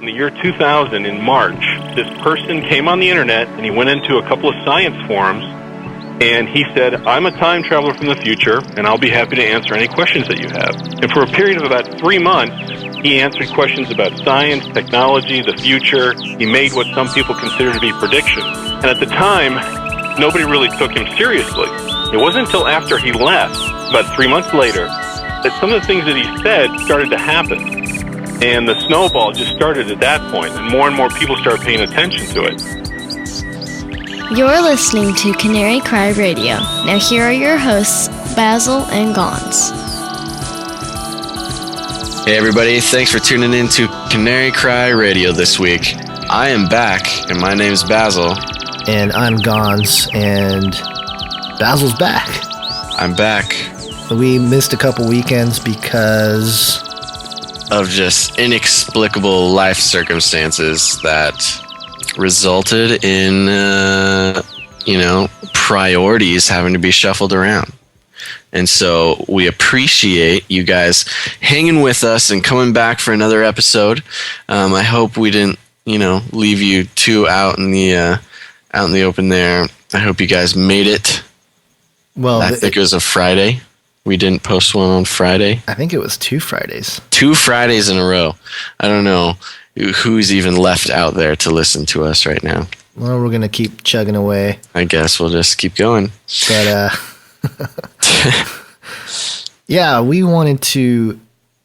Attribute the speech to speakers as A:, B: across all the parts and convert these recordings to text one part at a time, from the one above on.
A: in the year 2000, in March, this person came on the internet and he went into a couple of science forums and he said, I'm a time traveler from the future and I'll be happy to answer any questions that you have. And for a period of about 3 months, he answered questions about science, technology, the future. He made what some people consider to be predictions. And at the time, nobody really took him seriously. It wasn't until after he left, about 3 months later, that some of the things that he said started to happen. And the snowball just started at that point, and more people started paying attention to it.
B: You're listening to Canary Cry Radio. Now here are your hosts, Basil and Gonz.
C: Hey everybody, thanks for tuning in to Canary Cry Radio this week. I am back, and my name's Basil.
D: And I'm Gonz, and Basil's back.
C: I'm back.
D: We missed a couple weekends because
C: of just inexplicable life circumstances that resulted in, priorities having to be shuffled around. And so we appreciate you guys hanging with us and coming back for another episode. I hope we didn't, leave you too out in the open there. I hope you guys made it.
D: Well,
C: I think it was a Friday. We didn't post one on Friday.
D: I think it was 2 Fridays.
C: 2 Fridays in a row. I don't know who's even left out there to listen to us right now.
D: Well, we're going to keep chugging away.
C: I guess we'll just keep going.
D: But, yeah, we wanted to,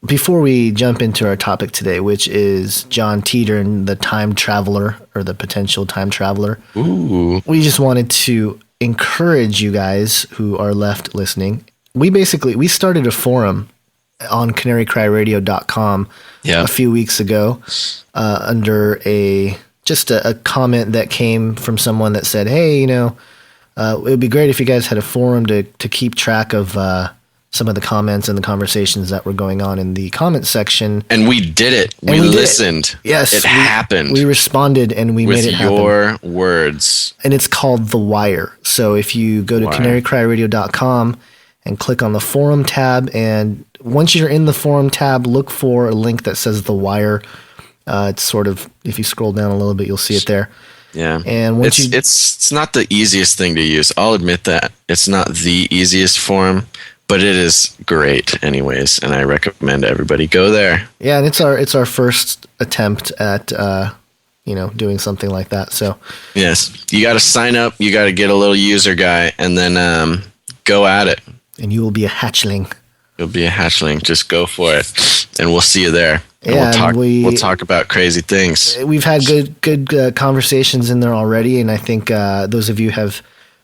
D: before we jump into our topic today, which is John Titor and the time traveler, or the potential time traveler.
C: Ooh.
D: We just wanted to encourage you guys who are left listening. We started a forum on canarycryradio.com a few weeks ago under a comment that came from someone that said, hey, it would be great if you guys had a forum to keep track of some of the comments and the conversations that were going on in the comment section.
C: And we did it. We listened.
D: Yes.
C: It happened.
D: We responded and we made it happen.
C: With your words.
D: And it's called The Wire. So if you go to canarycryradio.com and click on the forum tab, and once you're in the forum tab, look for a link that says The Wire. It's sort of, if you scroll down a little bit, you'll see it there.
C: Yeah.
D: And
C: it's not the easiest thing to use. I'll admit that. It's not the easiest form, but it is great anyways, and I recommend everybody go there.
D: Yeah, and it's our first attempt at doing something like that. So
C: yes, you got to sign up, you got to get a little user guy, and then go at it.
D: And you will be a hatchling.
C: You'll be a hatchling. Just go for it, and we'll see you there. And
D: yeah,
C: we'll talk about crazy things.
D: We've had good conversations in there already, and I think those of you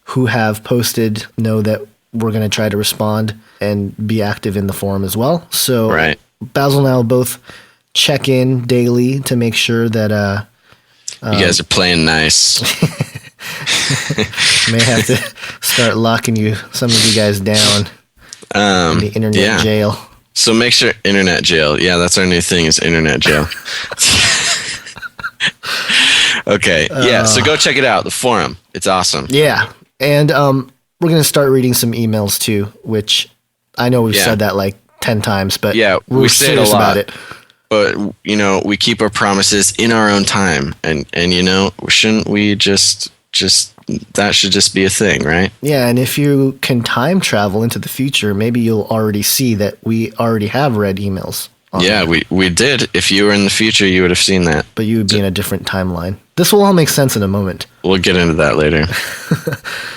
D: who have posted know that we're going to try to respond and be active in the forum as well. So
C: right.
D: Basil and I will both check in daily to make sure that
C: you guys are playing nice.
D: May have to start locking some of you guys down in the internet jail.
C: So make sure internet jail. Yeah, that's our new thing is internet jail. Okay. Yeah. So go check it out. The forum. It's awesome.
D: Yeah. And we're going to start reading some emails too, which I know we've said that like 10 times, but we're serious about it.
C: But, we keep our promises in our own time. And shouldn't we just that should just be a thing, right?
D: Yeah, and if you can time travel into the future, maybe you'll already see that we already have read emails.
C: Yeah, we did. If you were in the future, you would have seen that.
D: But you would be in a different timeline. This will all make sense in a moment.
C: We'll get into that later.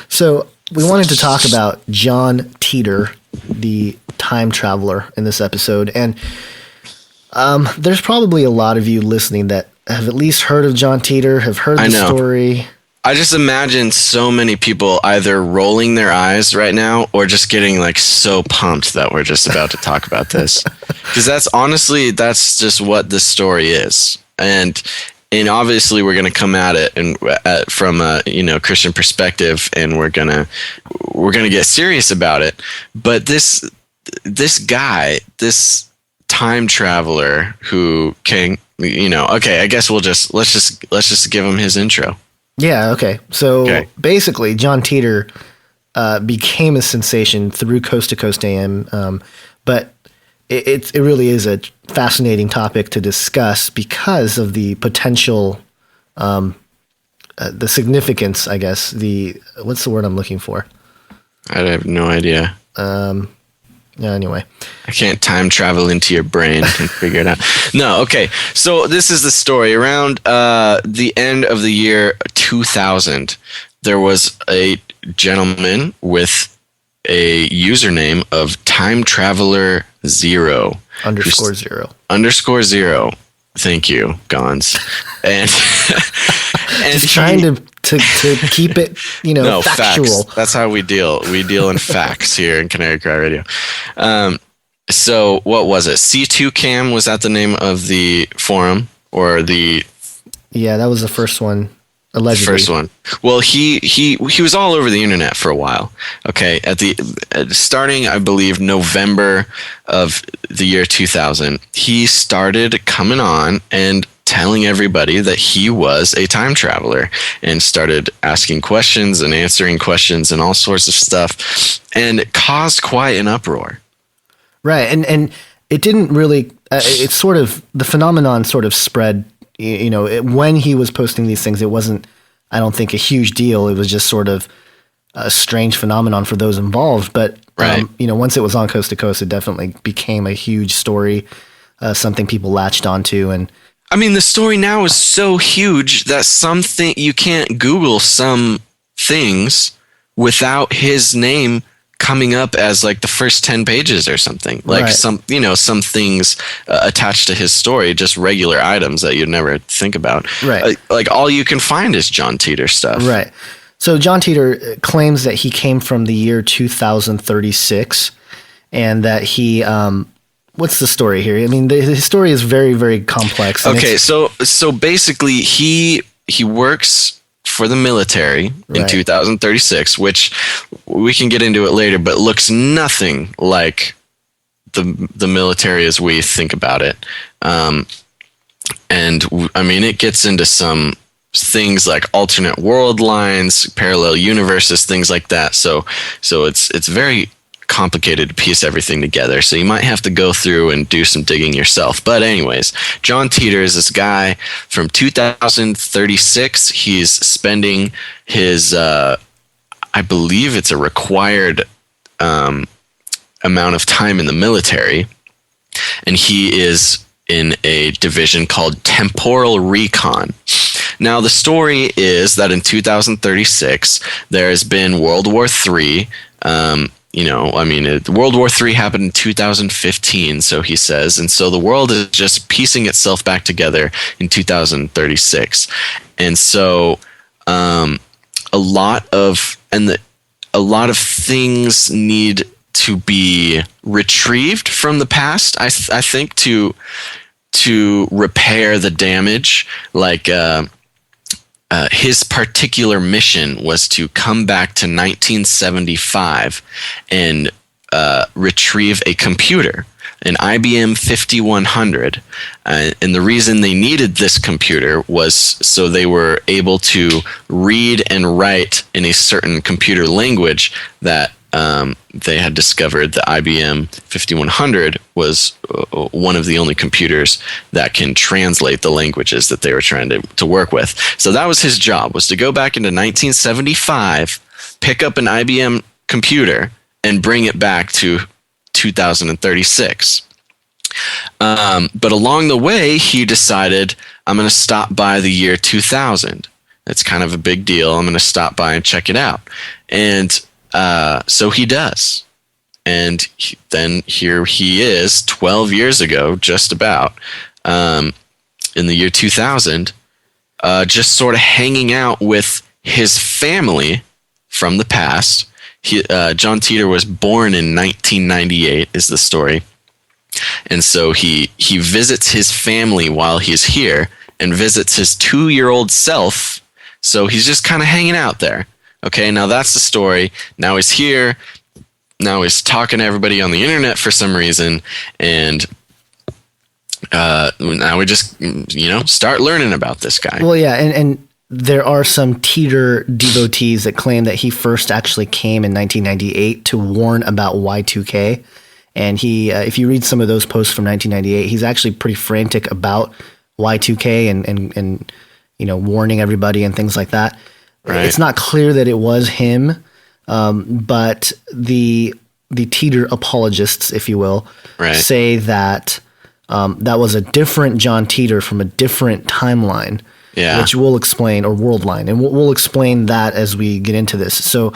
D: So we wanted to talk about John Titor, the time traveler, in this episode. And there's probably a lot of you listening that have at least heard of John Titor, have heard the story.
C: I just imagine so many people either rolling their eyes right now or just getting like so pumped that we're just about to talk about this. Because that's just what this story is. And obviously we're going to come at it from a Christian perspective, and we're going to get serious about it. But this guy, this time traveler who can, okay, I guess let's just give him his intro.
D: Yeah, okay. So basically, John Titor became a sensation through Coast to Coast AM, but it really is a fascinating topic to discuss because of the potential, the significance, I guess. What's the word I'm looking for?
C: I have no idea.
D: Yeah, anyway.
C: I can't time travel into your brain and figure it out. No, okay. So this is the story. Around the end of the year 2000, there was a gentleman with a username of Time Traveler 0.
D: _0.
C: _0. Thank you, Gonz. And
D: just trying to keep it, factual.
C: Facts. That's how we deal. We deal in facts here in Canary Cry Radio. So what was it? C2 Cam, was that the name of the forum or the?
D: Yeah, that was the first one. Allegedly.
C: First one. Well, he was all over the internet for a while. Okay, starting, I believe, November of the year 2000, he started coming on and telling everybody that he was a time traveler and started asking questions and answering questions and all sorts of stuff, and it caused quite an uproar.
D: Right, and it didn't really. It's sort of the phenomenon sort of spread. When he was posting these things, it wasn't, I don't think, a huge deal. It was just sort of a strange phenomenon for those involved. But,
C: right.
D: Once it was on Coast to Coast, it definitely became a huge story, something people latched onto. And
C: I mean, the story now is so huge that you can't Google some things without his name coming up as like the first 10 pages or something, like
D: right.
C: some things attached to his story, just regular items that you'd never think about.
D: Right.
C: Like all you can find is John Titor stuff.
D: Right. So John Titor claims that he came from the year 2036 and that he, what's the story here? I mean, his story is very, very complex.
C: Okay. So basically he works for the military in 2036, which we can get into it later, but looks nothing like the military as we think about it. And I mean, it gets into some things like alternate world lines, parallel universes, things like that. So it's very complicated to piece everything together. So you might have to go through and do some digging yourself. But anyways, John Titor is this guy from 2036. He's spending his, I believe it's a required amount of time in the military. And he is in a division called Temporal Recon. Now, the story is that in 2036, there has been World War III. World War III happened in 2015, so he says, and so the world is just piecing itself back together in 2036, and so a lot of things need to be retrieved from the past. I think to repair the damage, like. His particular mission was to come back to 1975 and retrieve a computer, an IBM 5100. And the reason they needed this computer was so they were able to read and write in a certain computer language that they had discovered. The IBM 5100 was one of the only computers that can translate the languages that they were trying to work with. So that was his job, was to go back into 1975, pick up an IBM computer, and bring it back to 2036. But along the way, he decided, I'm going to stop by the year 2000. It's kind of a big deal. I'm going to stop by and check it out. And so he does. And then here he is 12 years ago, just about, in the year 2000, just sort of hanging out with his family from the past. John Titor was born in 1998 is the story. And so he visits his family while he's here and visits his 2-year-old self. So he's just kind of hanging out there. Okay, now that's the story. Now he's here. Now he's talking to everybody on the internet for some reason. And now we just, start learning about this guy.
D: Well, yeah, and there are some Titor devotees that claim that he first actually came in 1998 to warn about Y2K. And he, if you read some of those posts from 1998, he's actually pretty frantic about Y2K and warning everybody and things like that. Right. It's not clear that it was him, but the Titor apologists, if you will, say that that was a different John Titor from a different timeline, which we'll explain, or world line, and we'll explain that as we get into this. So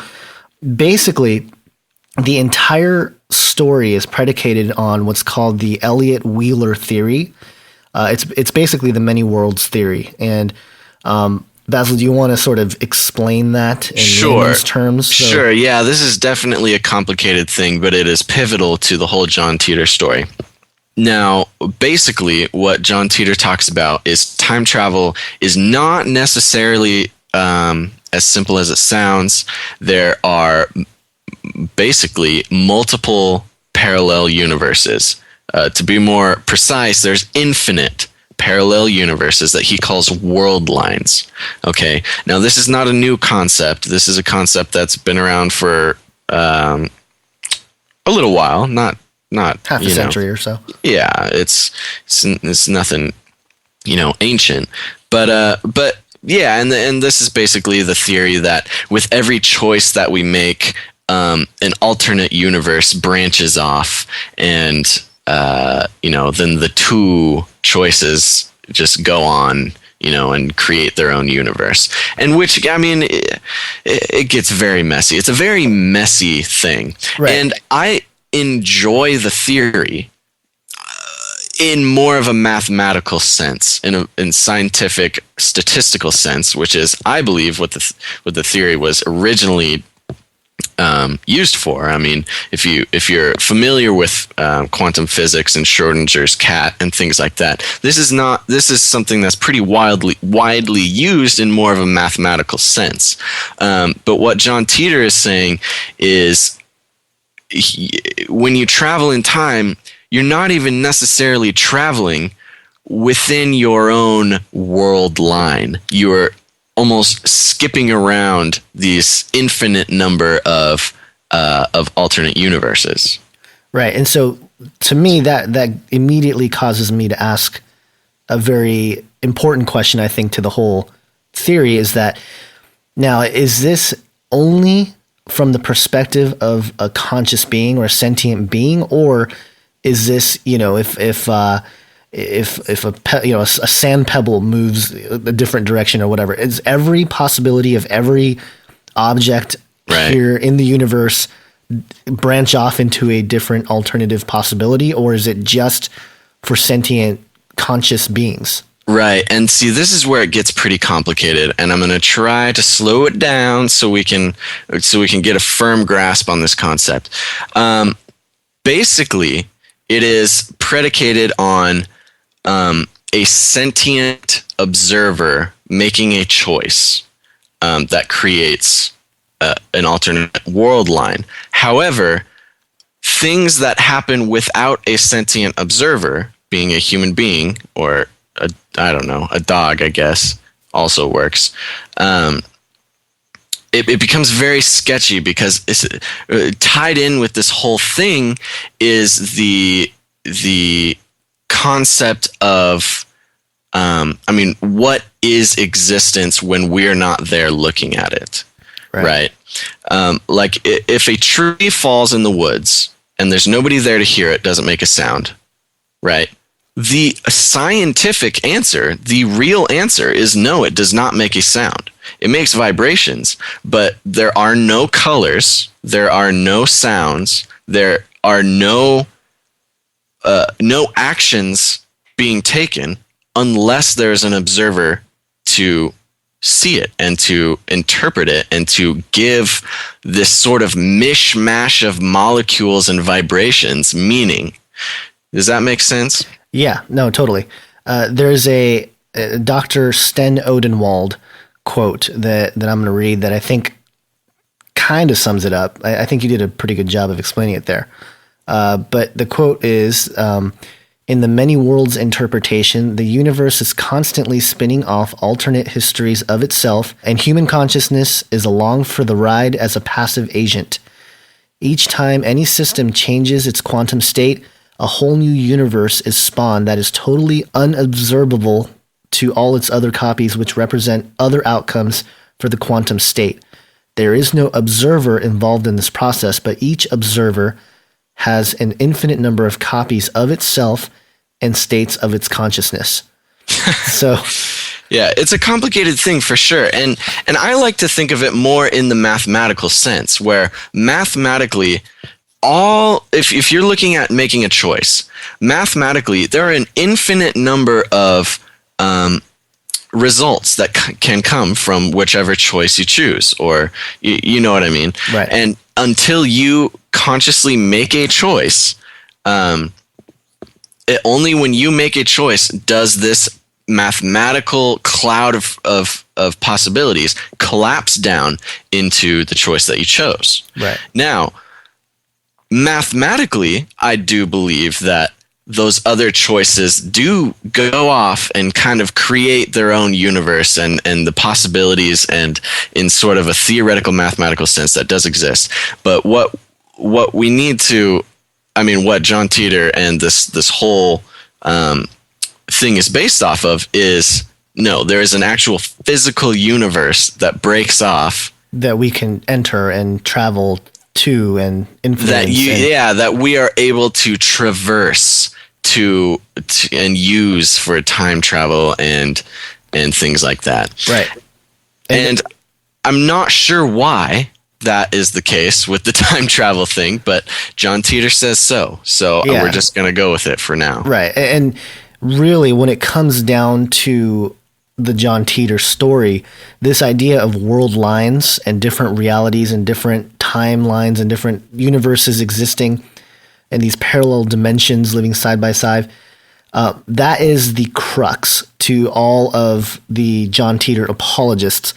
D: basically, the entire story is predicated on what's called the Everett Wheeler theory. It's basically the many worlds theory. And Basil, do you want to sort of explain that in layman's terms?
C: Sure. Yeah, this is definitely a complicated thing, but it is pivotal to the whole John Titor story. Now, basically, what John Titor talks about is time travel is not necessarily as simple as it sounds. There are basically multiple parallel universes. To be more precise, there's infinite parallel universes that he calls world lines. Okay, now this is not a new concept. This is a concept that's been around for a little while, not
D: half a century or so.
C: Yeah, it's nothing, ancient, but yeah, and this is basically the theory that with every choice that we make, an alternate universe branches off, and then the two choices just go on, and create their own universe. And which, I mean, it gets very messy. It's a very messy thing. Right. And I enjoy the theory in more of a mathematical sense, in scientific statistical sense, which is, I believe, what the theory was originally used for. I mean, if you're familiar with quantum physics and Schrodinger's cat and things like that, this is something that's pretty widely used in more of a mathematical sense. But what John Titor is saying is, when you travel in time, you're not even necessarily traveling within your own world line. You're almost skipping around these infinite number of alternate universes. Right.
D: And so to me, that immediately causes me to ask a very important question, I think, to the whole theory, is that, now, is this only from the perspective of a conscious being or a sentient being, or is this, if a sand pebble moves a different direction or whatever, is every possibility of every object here in the universe branch off into a different alternative possibility, or is it just for sentient conscious beings?
C: Right. And see, this is where it gets pretty complicated, and I'm going to try to slow it down so we can get a firm grasp on this concept. Basically, it is predicated on a sentient observer making a choice that creates an alternate world line. However, things that happen without a sentient observer, being a human being or a dog, I guess, also works. It becomes very sketchy, because it's tied in with this whole thing is the concept of, what is existence when we're not there looking at it, right? Like if a tree falls in the woods and there's nobody there to hear it, doesn't make a sound, right? The scientific answer, the real answer, is no, it does not make a sound. It makes vibrations, but there are no colors, there are no sounds, there are no actions being taken unless there's an observer to see it and to interpret it and to give this sort of mishmash of molecules and vibrations meaning. Does that make sense?
D: Yeah, no, totally. There's a Dr. Sten Odenwald quote that I'm going to read that I think kind of sums it up. I think you did a pretty good job of explaining it there. But the quote is, in the many worlds interpretation, the universe is constantly spinning off alternate histories of itself, and human consciousness is along for the ride as a passive agent. Each time any system changes its quantum state, a whole new universe is spawned that is totally unobservable to all its other copies, which represent other outcomes for the quantum state. There is no observer involved in this process, but each observer has an infinite number of copies of itself and states of its consciousness. So,
C: yeah, it's a complicated thing for sure. And I like to think of it more in the mathematical sense, where mathematically, if you're looking at making a choice, mathematically, there are an infinite number of results that can come from whichever choice you choose, or you know what I mean?
D: Right.
C: And until you consciously make a choice, only when you make a choice does this mathematical cloud of possibilities collapse down into the choice that you chose.
D: Right.
C: Now, mathematically, I do believe that those other choices do go off and kind of create their own universe and the possibilities, and in sort of a theoretical mathematical sense that does exist. But what we need to, I mean, what John Titor and this whole thing is based off of is, no, there is an actual physical universe that breaks off,
D: that we can enter and travel to and influence.
C: That we are able to traverse to and use for time travel and things like that.
D: Right.
C: And I'm not sure why that is the case with the time travel thing, but John Titor says so. So we're just going to go with it for now.
D: Right. And really, when it comes down to the John Titor story, this idea of world lines and different realities and different timelines and different universes existing and these parallel dimensions living side by side, that is the crux to all of the John Titor apologists.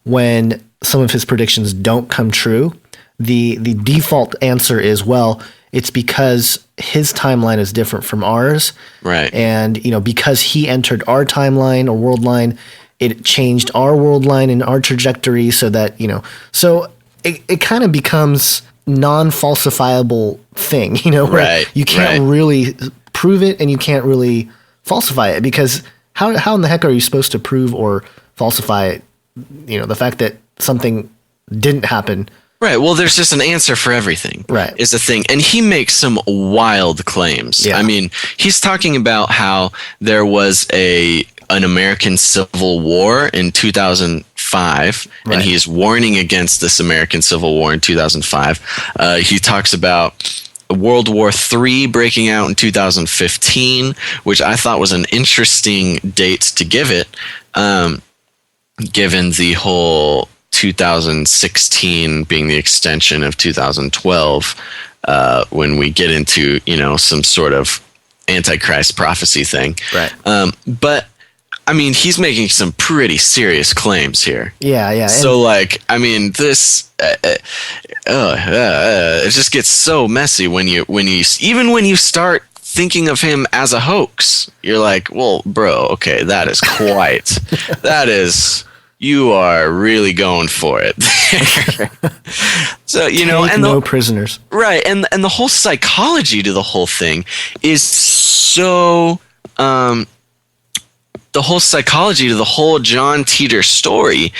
D: When some of his predictions don't come true, the default answer is, well, it's because his timeline is different from ours.
C: Right.
D: And, because he entered our timeline or world line, it changed our world line and our trajectory so that, so it kind of becomes non-falsifiable thing, where
C: right,
D: you can't really prove it and you can't really falsify it, because how in the heck are you supposed to prove or falsify, the fact that something didn't happen?
C: Right. Well, there's just an answer for everything.
D: Right.
C: Is the thing. And he makes some wild claims.
D: Yeah.
C: I mean, he's talking about how there was an American Civil War in 2005,
D: right,
C: and he's warning against this American Civil War in 2005. He talks about World War III breaking out in 2015, which I thought was an interesting date to give it, given the whole 2016 being the extension of 2012, when we get into, some sort of Antichrist prophecy thing.
D: Right.
C: But I mean, he's making some pretty serious claims here.
D: Yeah.
C: So this, it just gets so messy when you start thinking of him as a hoax. You're like, well, bro, okay, that is quite, you are really going for it. So,
D: and no prisoners.
C: Right. And the whole psychology to the whole thing is so, the whole psychology to the whole John Titor story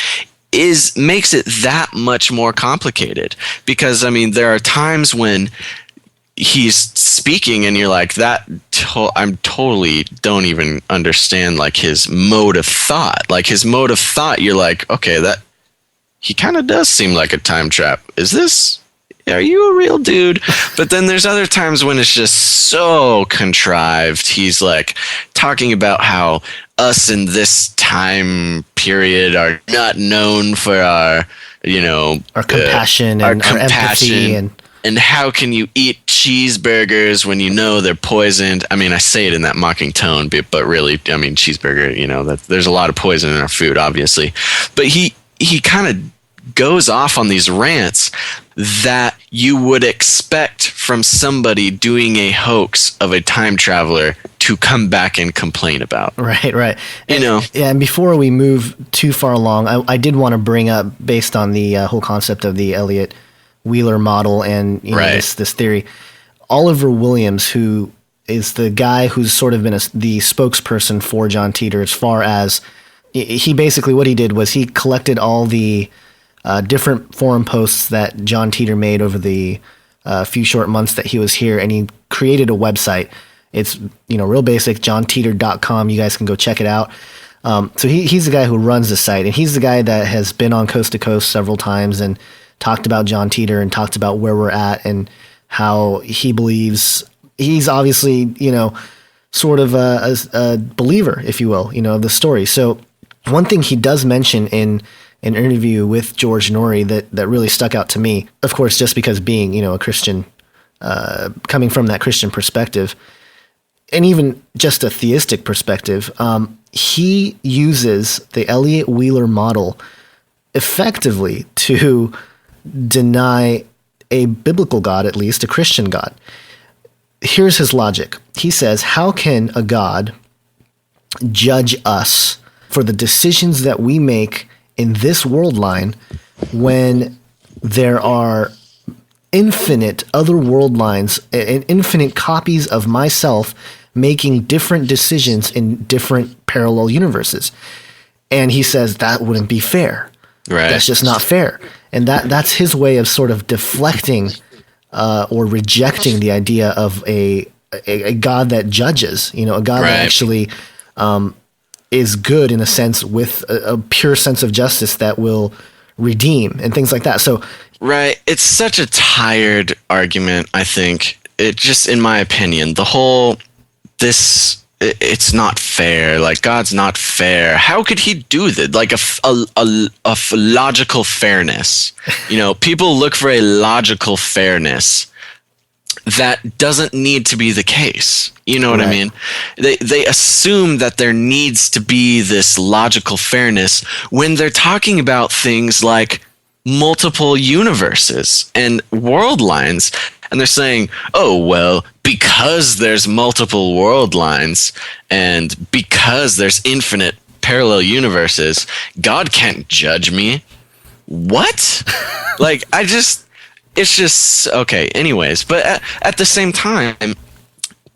C: makes it that much more complicated, because there are times when he's speaking and you're like, I'm totally don't even understand his mode of thought. You're like, okay, that he kind of does seem like a time trap. Are you a real dude? But then there's other times when it's just so contrived. He's talking about how us in this time period are not known for our
D: compassion and our empathy
C: and how can you eat cheeseburgers when they're poisoned? I say it in that mocking tone, but really, cheeseburger, there's a lot of poison in our food, obviously. But he kind of goes off on these rants that you would expect from somebody doing a hoax of a time traveler to come back and complain about.
D: Right. Yeah, and before we move too far along, I did want to bring up, based on the whole concept of the Elliott Wheeler model and this theory. Oliver Williams, who is the guy who's sort of been the spokesperson for John Titor, as far as he basically, what he did was he collected all the different forum posts that John Titor made over the few short months that he was here, and he created a website. It's real basic, johntitor.com. You guys can go check it out. So he's the guy who runs the site, and he's the guy that has been on Coast to Coast several times and talked about John Titor and talked about where we're at and how he believes he's obviously, sort of a believer, if you will, of the story. So one thing he does mention in an interview with George Norrie that really stuck out to me, of course, just because being, a Christian, coming from that Christian perspective, and even just a theistic perspective, he uses the Everett Wheeler model effectively to deny a biblical God, at least a Christian God. Here's his logic. He says, how can a God judge us for the decisions that we make in this world line when there are infinite other world lines and infinite copies of myself making different decisions in different parallel universes? And he says that wouldn't be fair.
C: Right.
D: That's just not fair. And that's his way of sort of deflecting or rejecting the idea of a God that judges, a God that actually is good in a sense, with a pure sense of justice that will redeem and things like that. So,
C: right. It's such a tired argument, I think. It just, in my opinion, the whole, it's not fair. Like, God's not fair. How could he do that? Like a logical fairness. People look for a logical fairness. That doesn't need to be the case. You know what I mean? They assume that there needs to be this logical fairness when they're talking about things like multiple universes and world lines. And they're saying, oh, well, because there's multiple world lines and because there's infinite parallel universes, God can't judge me. What? It's just, okay, anyways. But at the same time,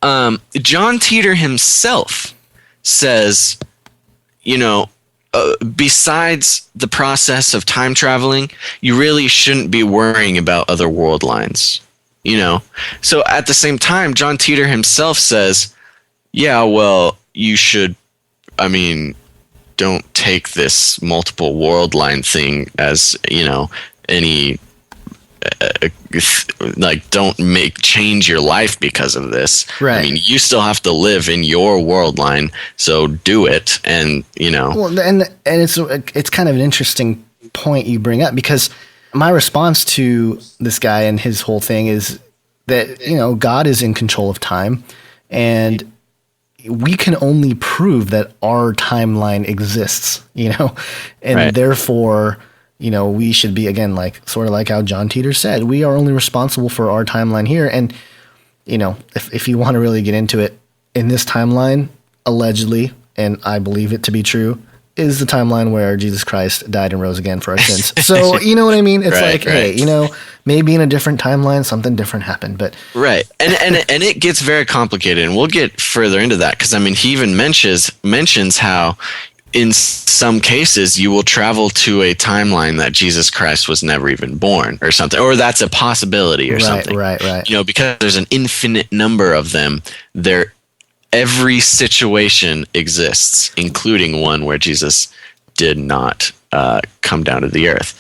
C: John Titor himself says, besides the process of time traveling, you really shouldn't be worrying about other world lines. So at the same time, John Titor himself says, yeah, well, you should, don't take this multiple world line thing as, any, don't change your life because of this.
D: Right.
C: You still have to live in your world line, so do it. And,
D: Well, and it's kind of an interesting point you bring up, because my response to this guy and his whole thing is that, God is in control of time, and we can only prove that our timeline exists, and therefore, we should be, again, sort of like how John Titor said, we are only responsible for our timeline here. And, if you want to really get into it, in this timeline, allegedly, and I believe it to be true, is the timeline where Jesus Christ died and rose again for our sins. So, you know what I mean? It's hey, maybe in a different timeline, something different happened, but.
C: Right. And it gets very complicated, and we'll get further into that. Cause he even mentions how in some cases you will travel to a timeline that Jesus Christ was never even born or something, or that's a possibility or something.
D: Right.
C: Because there's an infinite number of them there. Every situation exists, including one where Jesus did not come down to the earth.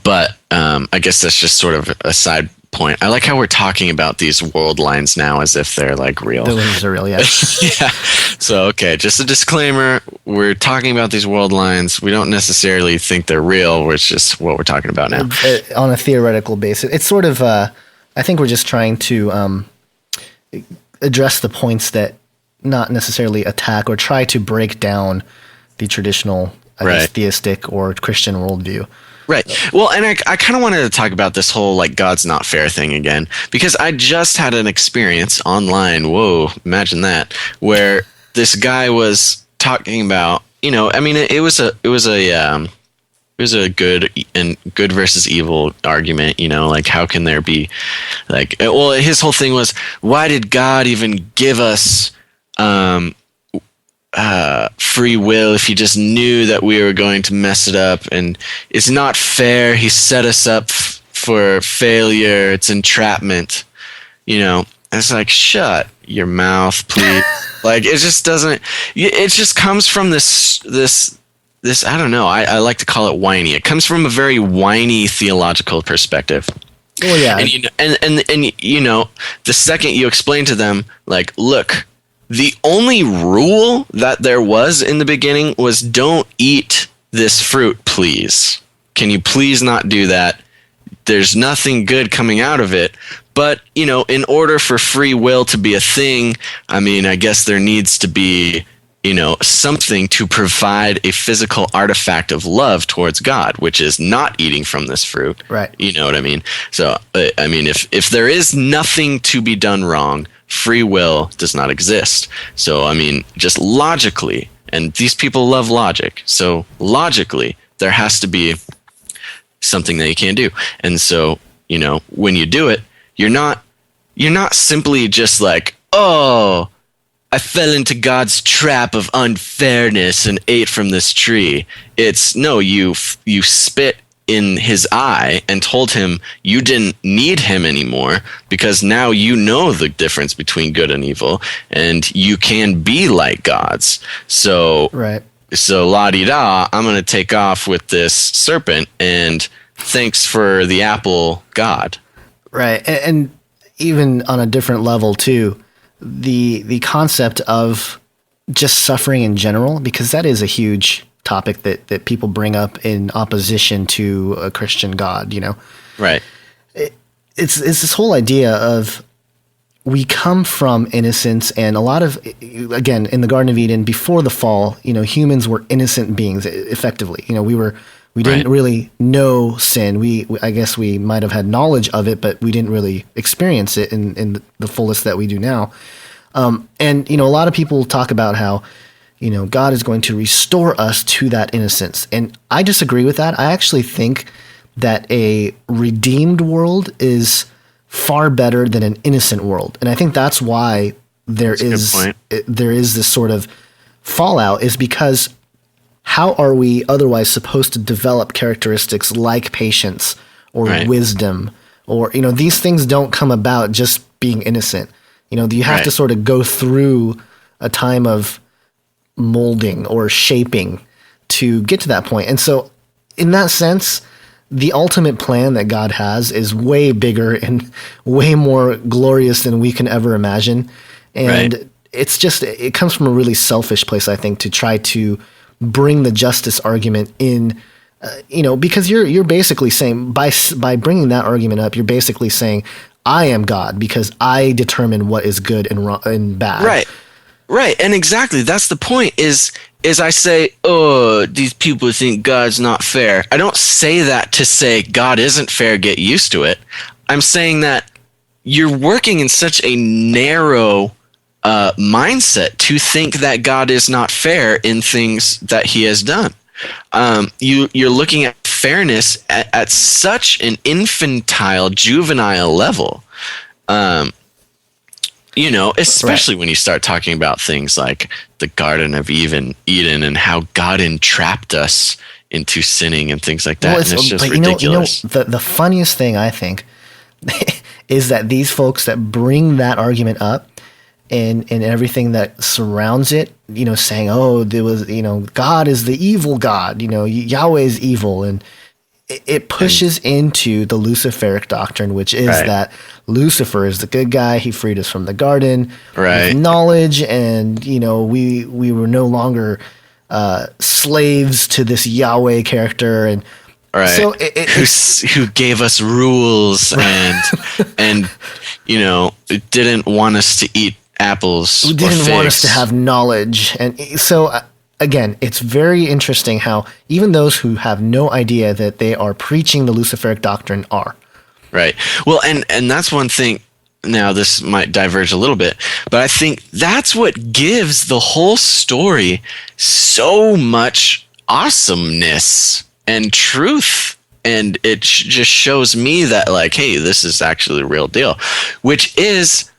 C: But I guess that's just sort of a side point. I like how we're talking about these world lines now as if they're real.
D: Those are real, yeah.
C: Yeah. So, okay, just a disclaimer. We're talking about these world lines. We don't necessarily think they're real. It's just what we're talking about now.
D: On a theoretical basis. It's sort of, I think we're just trying to address the points that not necessarily attack or try to break down the traditional, I guess, theistic or Christian worldview.
C: Right. Well, and I kind of wanted to talk about this whole God's not fair thing again, because I just had an experience online. Whoa, imagine that, where this guy was talking about, it was good versus evil argument, like how can there be like, well, his whole thing was, why did God even give us free will if he just knew that we were going to mess it up, and it's not fair, he set us up for failure, it's entrapment, it's like, shut your mouth, please. Like, it just doesn't, it just comes from this I don't know, I like to call it whiny. It comes from a very whiny theological perspective.
D: Oh yeah.
C: And the second you explain to them, like, look, the only rule that there was in the beginning was don't eat this fruit, please. Can you please not do that? There's nothing good coming out of it. But, in order for free will to be a thing, I mean, I guess there needs to be, something to provide a physical artifact of love towards God, which is not eating from this fruit.
D: Right.
C: You know what I mean? So, I mean, if there is nothing to be done wrong, free will does not exist. So, I mean, just logically, and these people love logic, so logically, there has to be something that you can't do. And so, when you do it, you're not simply just like, oh, I fell into God's trap of unfairness and ate from this tree. It's, no, you spit in his eye and told him you didn't need him anymore because now you know the difference between good and evil and you can be like gods. So,
D: right.
C: So la-di-da, I'm going to take off with this serpent and thanks for the apple, God.
D: Right. And even on a different level too, the concept of just suffering in general, because that is a huge topic that people bring up in opposition to a Christian God, Right. It's this whole idea of we come from innocence, and a lot of, again, in the Garden of Eden, before the fall, humans were innocent beings effectively. We didn't really know sin. I guess we might have had knowledge of it, but we didn't really experience it in the fullest that we do now. And a lot of people talk about how, God is going to restore us to that innocence. And I disagree with that. I actually think that a redeemed world is far better than an innocent world. And I think that's why there is this sort of fallout, is because how are we otherwise supposed to develop characteristics like patience or wisdom or, these things don't come about just being innocent. You have to sort of go through a time of molding or shaping to get to that point. And so in that sense, the ultimate plan that God has is way bigger and way more glorious than we can ever imagine. And it's just, it comes from a really selfish place, I think, to try to bring the justice argument in, because you're basically saying, by bringing that argument up, you're basically saying, I am God because I determine what is good and wrong and bad. Right.
C: And exactly, that's the point is I say, oh, these people think God's not fair. I don't say that to say God isn't fair, get used to it. I'm saying that you're working in such a narrow mindset to think that God is not fair in things that he has done. You're looking at fairness at such an infantile, juvenile level. Especially when you start talking about things like the Garden of Eden and how God entrapped us into sinning and things like that. And it's just ridiculous.
D: The funniest thing, I think, is that these folks that bring that argument up and everything that surrounds it, saying, oh, there was, God is the evil God, Yahweh is evil. And it pushes into the Luciferic doctrine, which is that Lucifer is the good guy. He freed us from the garden with knowledge, and we were no longer slaves to this Yahweh character, and so
C: who gave us rules and didn't want us to eat apples.
D: Who didn't want us to have knowledge, and so. Again, it's very interesting how even those who have no idea that they are preaching the Luciferic doctrine are.
C: Right. Well, and that's one thing. Now, this might diverge a little bit, but I think that's what gives the whole story so much awesomeness. and truth. And it just shows me that, like, hey, this is actually the real deal, which is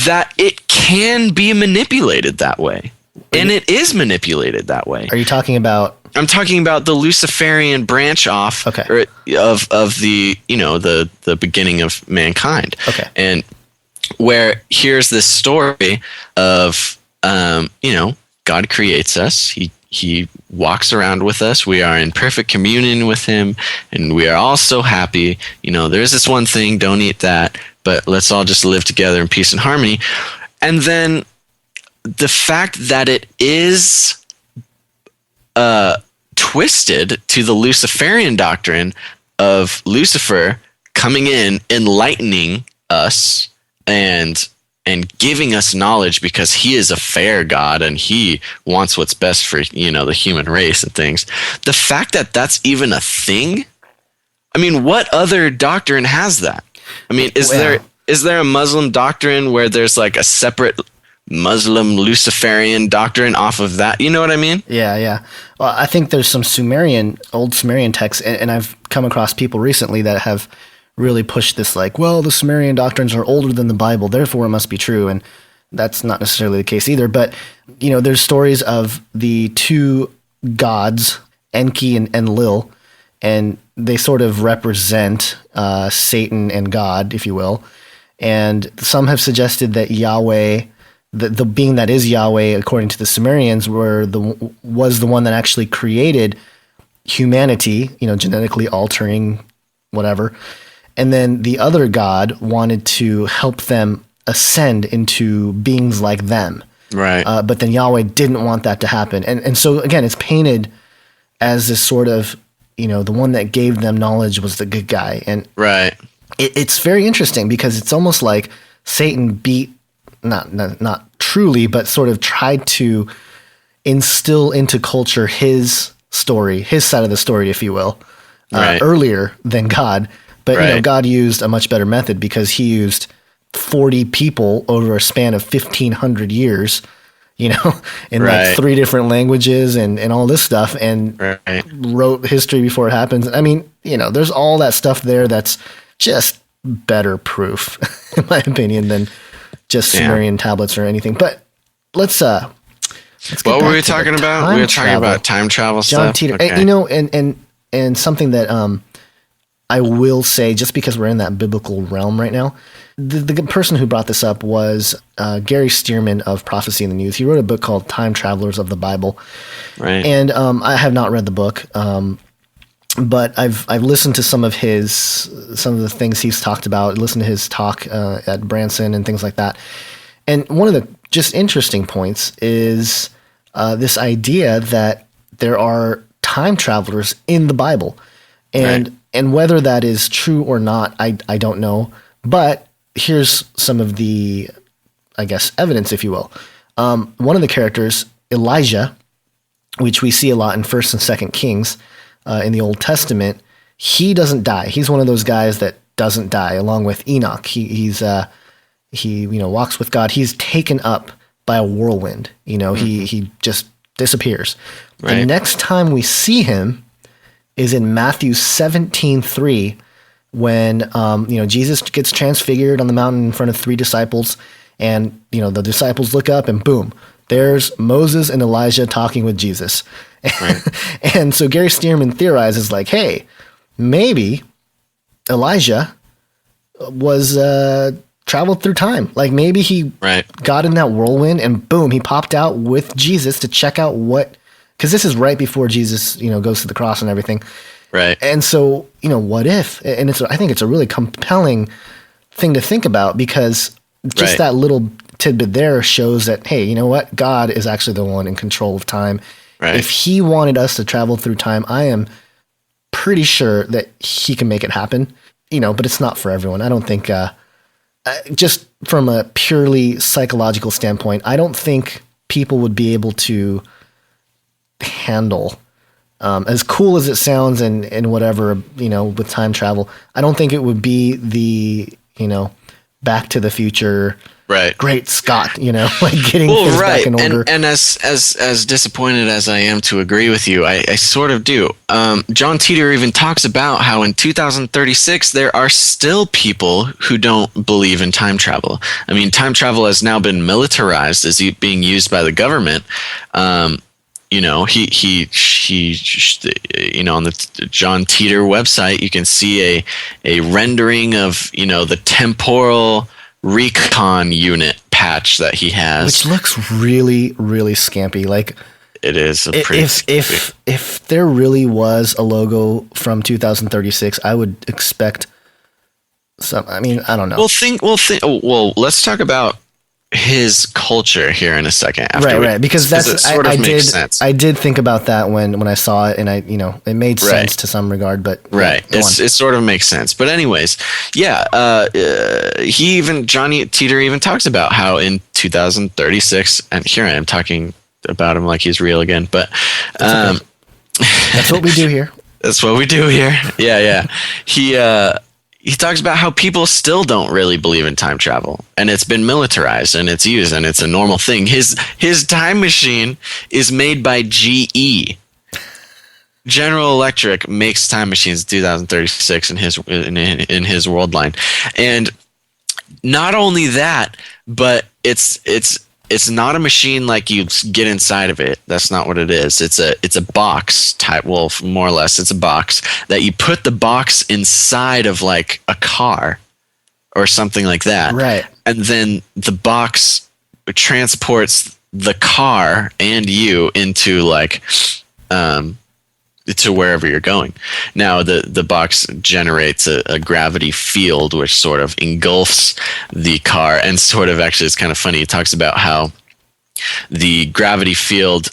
C: that it can be manipulated that way. And it is manipulated that way.
D: Are you talking about?
C: I'm talking about the Luciferian branch off of the, the beginning of mankind.
D: Okay.
C: And where here's this story of, God creates us. He walks around with us. We are in perfect communion with him, and we are all so happy. There's this one thing, don't eat that, but let's all just live together in peace and harmony. And then the fact that it is twisted to the Luciferian doctrine of Lucifer coming in, enlightening us, and giving us knowledge because he is a fair God and he wants what's best for, the human race and things. The fact that that's even a thing, I mean, what other doctrine has that? I mean, is there a Muslim doctrine where there's like a separate Muslim Luciferian doctrine off of that? You know what I mean?
D: Yeah. Well, I think there's some old Sumerian texts, and I've come across people recently that have really pushed this, like, well, the Sumerian doctrines are older than the Bible, therefore it must be true. And that's not necessarily the case either. But, there's stories of the two gods, Enki and Lil, and they sort of represent Satan and God, if you will. And some have suggested that Yahweh, the being that is Yahweh, according to the Sumerians, was the one that actually created humanity, genetically altering whatever. And then the other god wanted to help them ascend into beings like them.
C: Right.
D: But then Yahweh didn't want that to happen. And so, again, it's painted as this sort of, the one that gave them knowledge was the good guy. And
C: right.
D: It's very interesting because it's almost like Satan beat, not truly, but sort of tried to instill into culture his story, his side of the story, if you will, earlier than God. But God used a much better method because he used 40 people over a span of 1,500 years, in like 3 different languages and all this stuff, and wrote history before it happens. I mean, there's all that stuff there that's just better proof, in my opinion, than just Sumerian tablets or anything. But let's get
C: what were we talking about? We were talking about time travel
D: John
C: stuff.
D: Titor.
C: Okay.
D: And something that I will say, just because we're in that biblical realm right now, the person who brought this up was Gary Stearman of Prophecy in the News. He wrote a book called Time Travelers of the Bible.
C: Right.
D: And I have not read the book, but I've listened to some of the things he's talked about, listened to his talk at Branson and things like that. And one of the just interesting points is this idea that there are time travelers in the Bible. And whether that is true or not, I don't know. But here's some of the, I guess, evidence, if you will. One of the characters, Elijah, which we see a lot in 1st and 2nd Kings in the Old Testament, he doesn't die. He's one of those guys that doesn't die, along with Enoch. He walks with God. He's taken up by a whirlwind. He just disappears. Right. The next time we see him is in Matthew 17:3, when Jesus gets transfigured on the mountain in front of 3 disciples, and the disciples look up, and boom, there's Moses and Elijah talking with Jesus. Right. And so Gary Stearman theorizes, like, hey, maybe Elijah was traveled through time. Like, maybe he got in that whirlwind, and boom, he popped out with Jesus to check out what. Because this is right before Jesus, goes to the cross and everything.
C: Right.
D: And so, what if? And I think it's a really compelling thing to think about, because just that little tidbit there shows that, hey, you know what? God is actually the one in control of time. Right. If he wanted us to travel through time, I am pretty sure that he can make it happen. But it's not for everyone. I don't think, just from a purely psychological standpoint, I don't think people would be able to handle, as cool as it sounds and whatever, with time travel. I don't think it would be the, Back to the Future,
C: Right.
D: Great Scott, like getting things back in order.
C: And as disappointed as I am to agree with you, I sort of do. John Titor even talks about how in 2036 there are still people who don't believe in time travel. I mean, time travel has now been militarized as being used by the government. He on the John Titor website, you can see a rendering of, the temporal recon unit patch that he has,
D: which looks really, really scampy. Like,
C: it is a pretty
D: if there really was a logo from 2036, I would expect some. I mean, I don't know.
C: Well, let's talk about his culture here in a second.
D: Right. Because that's I did think about that when I saw it, and it made sense to some regard. But
C: right, it sort of makes sense. But anyways, John Titor even talks about how in 2036, and here I am talking about him like he's real again. But
D: that's what we do here.
C: That's what we do here. Yeah. He talks about how people still don't really believe in time travel, and it's been militarized and it's used and it's a normal thing. His time machine is made by GE. General Electric makes time machines in 2036 in his world line. And not only that, but it's not a machine like you get inside of it. That's not what it is. It's a box type. Well, more or less, it's a box that you put the box inside of like a car or something like that.
D: Right.
C: And then the box transports the car and you into like to wherever you're going. Now the box generates a gravity field which sort of engulfs the car, and sort of, actually it's kind of funny, he talks about how the gravity field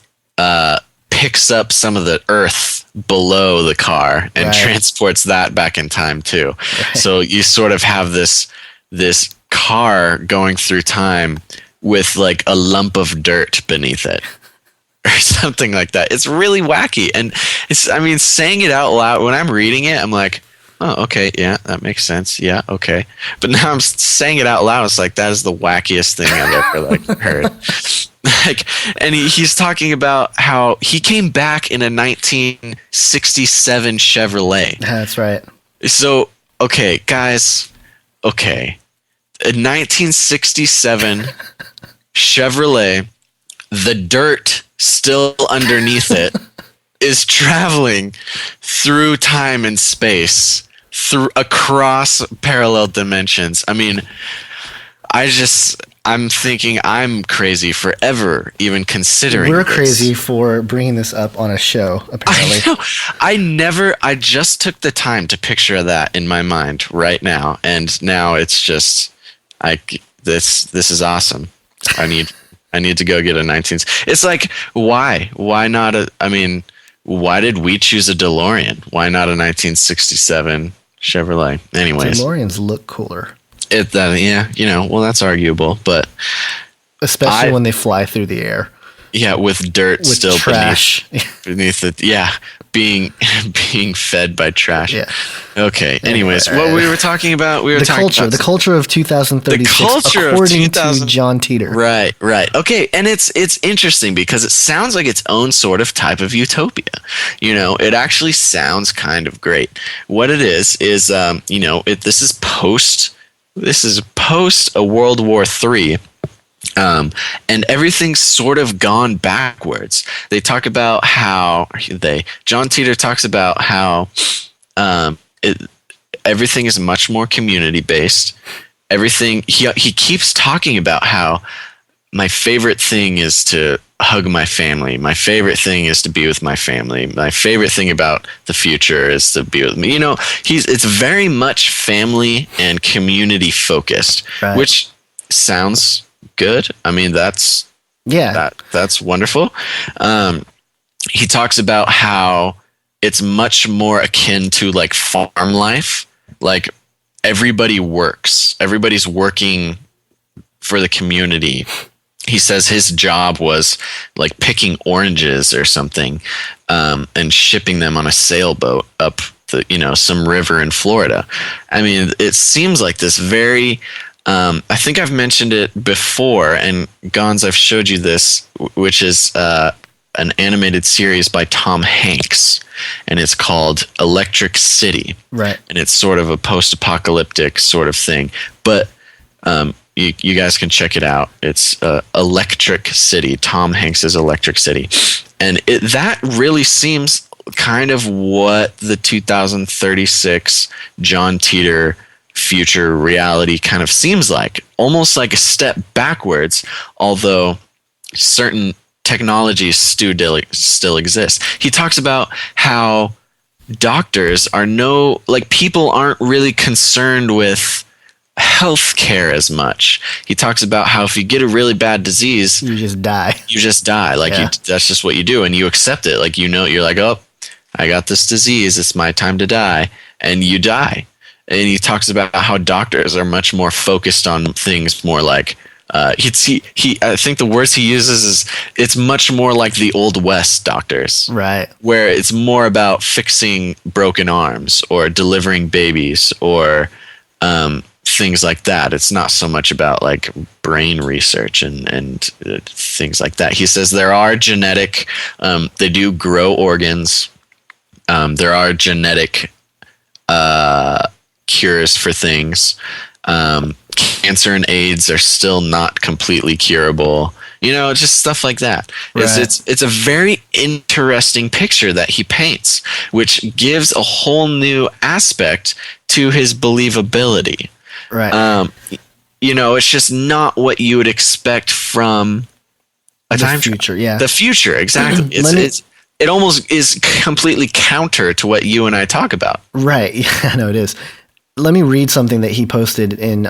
C: picks up some of the earth below the car and transports that back in time too. Right. So you sort of have this car going through time with like a lump of dirt beneath it. Or something like that. It's really wacky. And saying it out loud, when I'm reading it, I'm like, oh, okay, yeah, that makes sense. Yeah, okay. But now I'm saying it out loud, it's like, that is the wackiest thing I've ever heard. And he's talking about how he came back in a 1967 Chevrolet.
D: That's right.
C: So, okay, guys, a 1967 Chevrolet, the dirt still underneath it is traveling through time and space, across parallel dimensions. I mean, I'm thinking I'm crazy for ever even considering
D: We're
C: this.
D: crazy for bringing this up on a show, apparently.
C: I just took the time to picture that in my mind right now, and now it's just this is awesome. I need to go get a 19s. It's like, why not why did we choose a DeLorean? Why not a 1967 Chevrolet? Anyways,
D: DeLoreans look cooler.
C: Well, that's arguable, but
D: especially when they fly through the air.
C: Yeah, with dirt still
D: trash
C: beneath it. Yeah, being fed by trash.
D: Yeah.
C: Okay. Anyways, what we were talking about,
D: the culture of 2036, according to John Titor.
C: Right. Okay, and it's interesting because it sounds like its own sort of type of utopia. It actually sounds kind of great. What it is this is post a World War III. And everything's sort of gone backwards. They talk about how John Titor talks about how everything is much more community based. Everything he keeps talking about how my favorite thing is to hug my family. My favorite thing is to be with my family. My favorite thing about the future is to be with me. It's very much family and community focused, which sounds good. I mean, that's wonderful. He talks about how it's much more akin to like farm life. Like everybody's working for the community. He says his job was like picking oranges or something, and shipping them on a sailboat up some river in Florida. I mean, it seems like this very I think I've mentioned it before, and Gonz, I've showed you this, which is an animated series by Tom Hanks, and it's called Electric City.
D: Right.
C: And it's sort of a post-apocalyptic sort of thing. But you guys can check it out. It's Electric City, Tom Hanks's Electric City. And that really seems kind of what the 2036 John Titor future reality kind of seems like. Almost like a step backwards, although certain technologies still exist. He talks about how doctors are people aren't really concerned with healthcare as much. He talks about how if you get a really bad disease,
D: you just die.
C: That's just what you do, and you accept it. Like, you're like, oh, I got this disease, it's my time to die, and you die. And he talks about how doctors are much more focused on things more like I think the words he uses is it's much more like the Old West doctors.
D: Right.
C: Where it's more about fixing broken arms or delivering babies or things like that. It's not so much about like brain research and things like that. He says there are genetic, they do grow organs. There are genetic cures for things. Cancer and AIDS are still not completely curable. Just stuff like that.
D: Right.
C: It's a very interesting picture that he paints, which gives a whole new aspect to his believability.
D: Right.
C: It's just not what you would expect from
D: the future. Yeah.
C: The future, exactly. It almost is completely counter to what you and I talk about.
D: Right. Yeah, no, it is. Let me read something that he posted in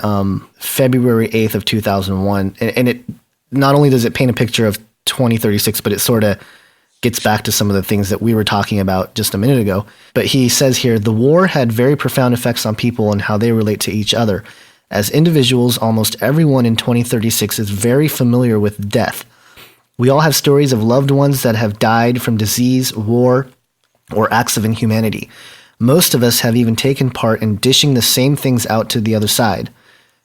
D: February 8th of 2001. And it not only does it paint a picture of 2036, but it sort of gets back to some of the things that we were talking about just a minute ago. But he says here, the war had very profound effects on people and how they relate to each other. As individuals, almost everyone in 2036 is very familiar with death. We all have stories of loved ones that have died from disease, war, or acts of inhumanity. Most of us have even taken part in dishing the same things out to the other side.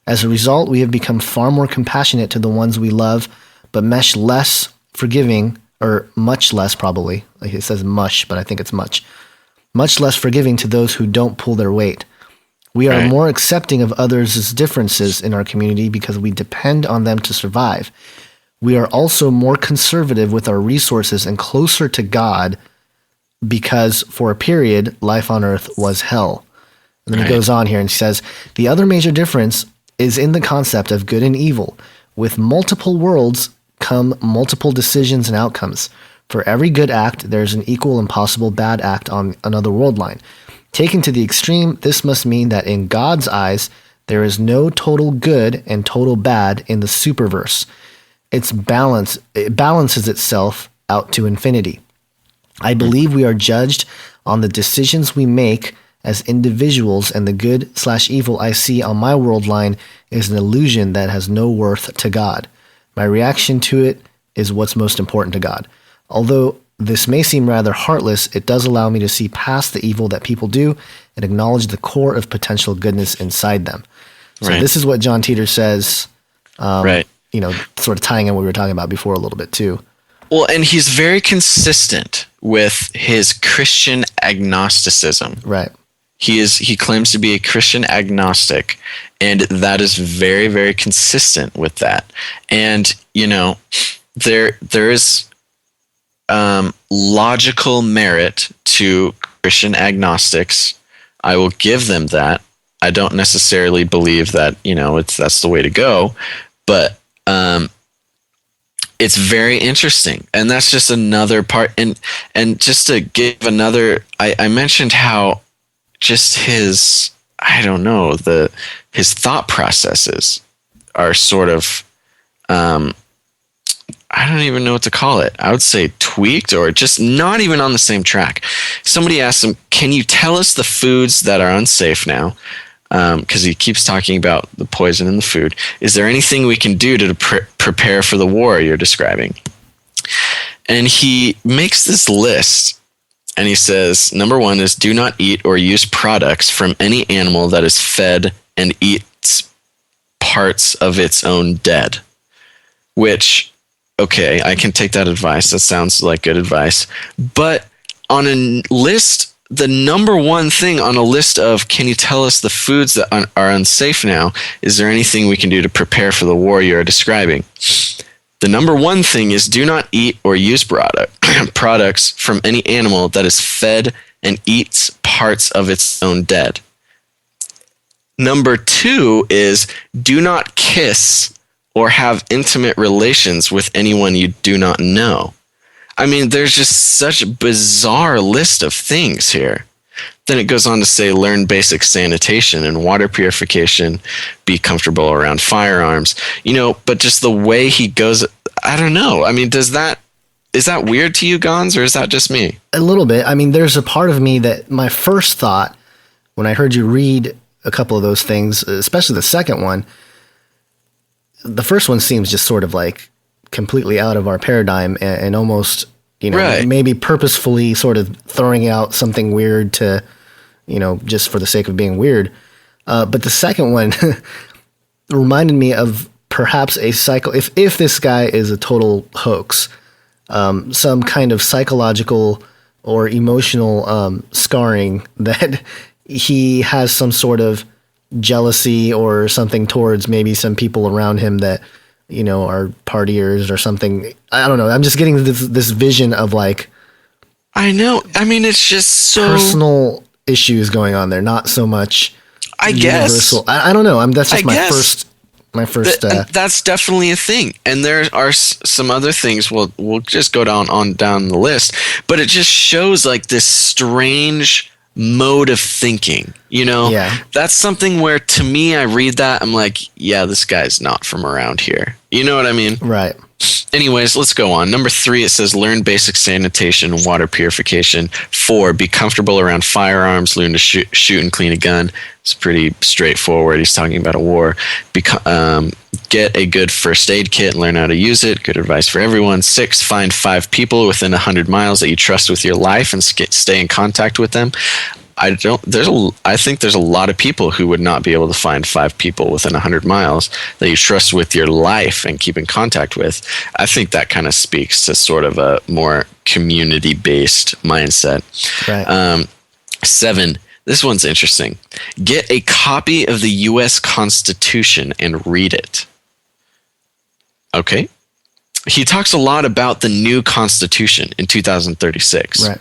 D: As a result, we have become far more compassionate to the ones we love, but much less forgiving, or much less probably, like it says mush, but I think it's much less forgiving to those who don't pull their weight. We are more accepting of others' differences in our community because we depend on them to survive. We are also more conservative with our resources and closer to God because for a period, life on earth was hell. And then he goes on here and says, the other major difference is in the concept of good and evil. With multiple worlds come multiple decisions and outcomes. For every good act, there's an equal and possible bad act on another world line. Taken to the extreme, this must mean that in God's eyes, there is no total good and total bad in the superverse. It balances itself out to infinity. I believe we are judged on the decisions we make as individuals, and the good/evil I see on my world line is an illusion that has no worth to God. My reaction to it is what's most important to God. Although this may seem rather heartless, it does allow me to see past the evil that people do and acknowledge the core of potential goodness inside them. So this is what John Titor says, sort of tying in what we were talking about before a little bit too.
C: Well, and he's very consistent with his Christian agnosticism.
D: Right.
C: He claims to be a Christian agnostic, and that is very, very consistent with that. And, there is logical merit to Christian agnostics. I will give them that. I don't necessarily believe that, that's the way to go, but it's very interesting. And that's just another part. And just to give another, I mentioned how just his thought processes are sort of, I don't even know what to call it. I would say tweaked or just not even on the same track. Somebody asked him, can you tell us the foods that are unsafe now? Because he keeps talking about the poison in the food. Is there anything we can do to prepare for the war you're describing? And he makes this list, and he says, number one is do not eat or use products from any animal that is fed and eats parts of its own dead. Which, okay, I can take that advice. That sounds like good advice. But on a list, the number one thing on a list of, can you tell us the foods that are unsafe now? Is there anything we can do to prepare for the war you are describing? The number one thing is do not eat or use products from any animal that is fed and eats parts of its own dead. Number two is do not kiss or have intimate relations with anyone you do not know. I mean, there's just such a bizarre list of things here. Then it goes on to say learn basic sanitation and water purification, be comfortable around firearms. But just the way he goes, I don't know. I mean, is that weird to you, Gonz, or is that just me?
D: A little bit. I mean, there's a part of me that my first thought when I heard you read a couple of those things, especially the second one, the first one seems just sort of like completely out of our paradigm and almost, right, maybe purposefully sort of throwing out something weird to, just for the sake of being weird. But the second one reminded me of perhaps a cycle. If this guy is a total hoax, some kind of psychological or emotional scarring that he has some sort of jealousy or something towards maybe some people around him that, are partiers or something. I don't know. I'm just getting this vision of like,
C: I know. I mean, it's just so
D: personal issues going on there, not so much
C: I guess
D: universal. I don't know. That's just my first.
C: That's definitely a thing, and there are some other things. We'll just go down the list, but it just shows like this strange mode of thinking.
D: Yeah.
C: That's something where to me, I read that, I'm like, yeah, this guy's not from around here. You know what I mean?
D: Right.
C: Anyways, let's go on. Number 3, it says learn basic sanitation and water purification. 4, be comfortable around firearms, learn to shoot and clean a gun. It's pretty straightforward. He's talking about a war. Get a good first aid kit and learn how to use it. Good advice for everyone. 6, find 5 people within 100 miles that you trust with your life and stay in contact with them. I think there's a lot of people who would not be able to find 5 people within 100 miles that you trust with your life and keep in contact with. I think that kind of speaks to sort of a more community-based mindset.
D: Right.
C: 7, this one's interesting. Get a copy of the U.S. Constitution and read it. Okay. He talks a lot about the new Constitution in 2036.
D: Right.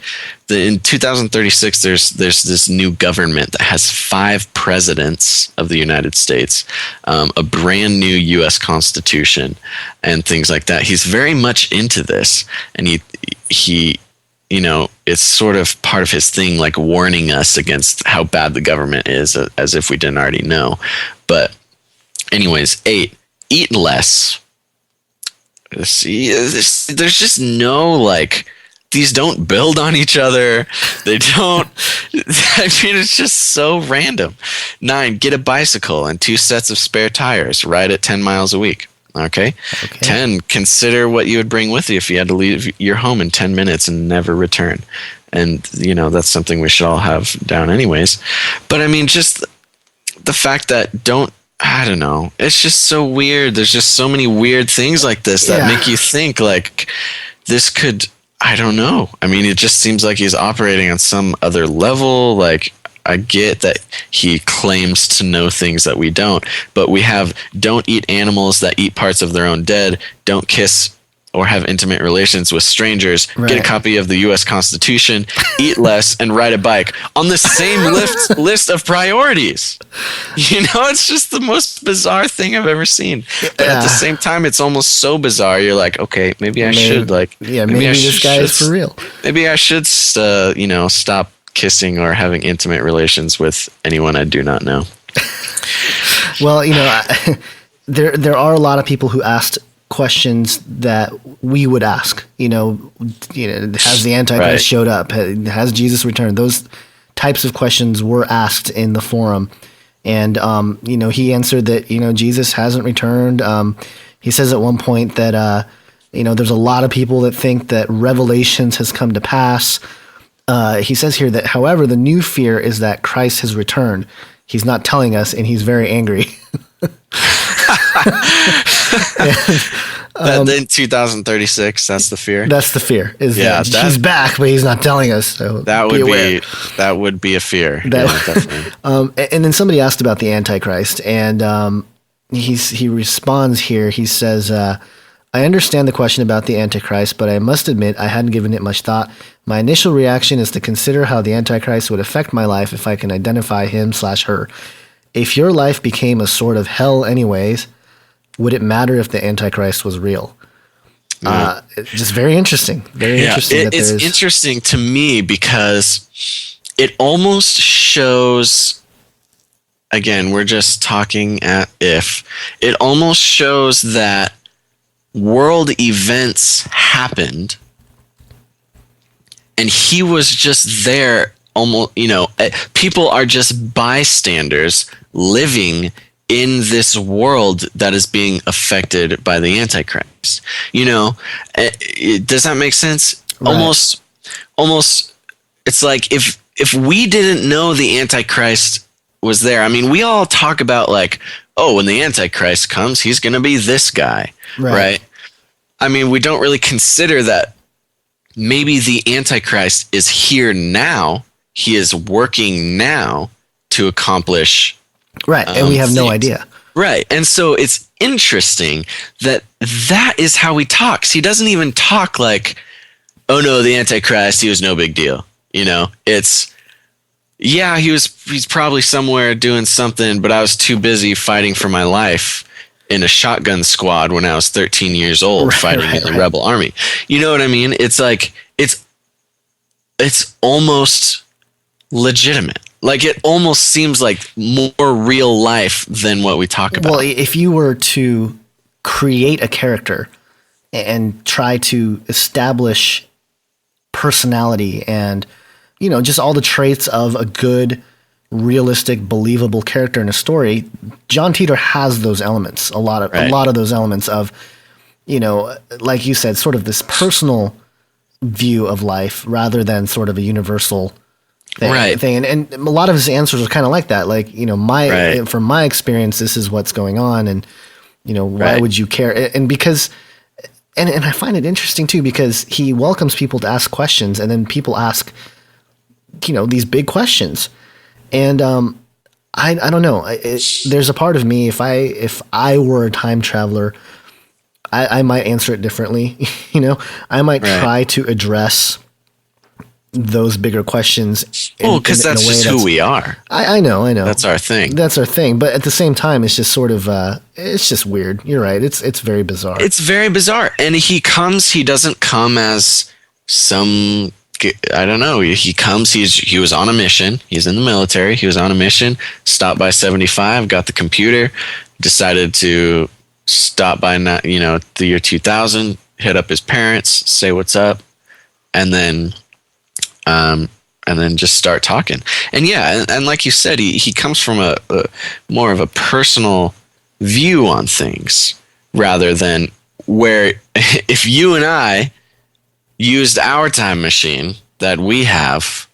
C: In 2036, there's this new government that has 5 presidents of the United States, a brand new U.S. Constitution, and things like that. He's very much into this, and he it's sort of part of his thing, like warning us against how bad the government is, as if we didn't already know. But anyways, 8, eat less. See, there's just no, like, these don't build on each other. They don't. I mean, it's just so random. 9, get a bicycle and 2 sets of spare tires. Ride it 10 miles a week. Okay. 10, consider what you would bring with you if you had to leave your home in 10 minutes and never return. And, that's something we should all have down anyways. But I mean, just the fact that I don't know. It's just so weird. There's just so many weird things like this that make you think like this could, I don't know. I mean, it just seems like he's operating on some other level. Like, I get that he claims to know things that we don't, but we have don't eat animals that eat parts of their own dead, don't kiss or have intimate relations with strangers, right, get a copy of the U.S. Constitution, eat less, and ride a bike on the same list of priorities. It's just the most bizarre thing I've ever seen. But at the same time, it's almost so bizarre. You're like, okay, maybe should like,
D: maybe this guy is for real.
C: Maybe I should, stop kissing or having intimate relations with anyone I do not know.
D: Well, there are a lot of people who asked questions that we would ask, has the Antichrist showed up? Has Jesus returned? Those types of questions were asked in the forum. And, he answered that, Jesus hasn't returned. He says at one point that, there's a lot of people that think that Revelations has come to pass. He says here that, however, the new fear is that Christ has returned. He's not telling us, and he's very angry.
C: Then 2036. That's the fear.
D: That's the fear. He's back, but he's not telling us. So
C: that would be a fear. Definitely.
D: And then somebody asked about the Antichrist, and he responds here. He says, "I understand the question about the Antichrist, but I must admit I hadn't given it much thought. My initial reaction is to consider how the Antichrist would affect my life if I can identify him/her. If your life became a sort of hell anyways, would it matter if the Antichrist was real?" It's just very interesting. Very interesting.
C: It's interesting to me because it almost shows, again, we're just talking it almost shows that world events happened and he was just there. Almost, people are just bystanders living in this world that is being affected by the Antichrist. Does that make sense? Right. Almost, it's like if we didn't know the Antichrist was there. I mean, we all talk about like, oh, when the Antichrist comes, he's going to be this guy, right? I mean, we don't really consider that maybe the Antichrist is here now. He is working now to accomplish
D: and we have no idea.
C: Right. And so it's interesting that is how he talks. He doesn't even talk like, oh no, the Antichrist, he was no big deal. It's, he's probably somewhere doing something, but I was too busy fighting for my life in a shotgun squad when I was 13 years old, fighting in the rebel army. You know what I mean? It's like, it's almost legitimate. Like it almost seems like more real life than what we talk about.
D: Well, if you were to create a character and try to establish personality and, just all the traits of a good, realistic, believable character in a story, John Titor has those elements, a lot of those elements of, like you said, sort of this personal view of life rather than sort of a universal thing. And a lot of his answers are kind of like that. Like, from my experience, this is what's going on. And, why would you care? And because, and I find it interesting too, because he welcomes people to ask questions and then people ask, these big questions. And, I don't know. There's a part of me, if I were a time traveler, I might answer it differently. I might try to address those bigger questions.
C: Because that's just who we are.
D: I know.
C: That's our thing.
D: But at the same time, it's just sort of, it's just weird. You're right. It's very bizarre.
C: It's very bizarre. And he doesn't come as some, I don't know. He comes, he was on a mission. He's in the military. He was on a mission, stopped by 75, got the computer, decided to stop by, the year 2000, hit up his parents, say what's up, and then just start talking. And and like you said, he comes from a more of a personal view on things rather than where if you and I used our time machine that we have,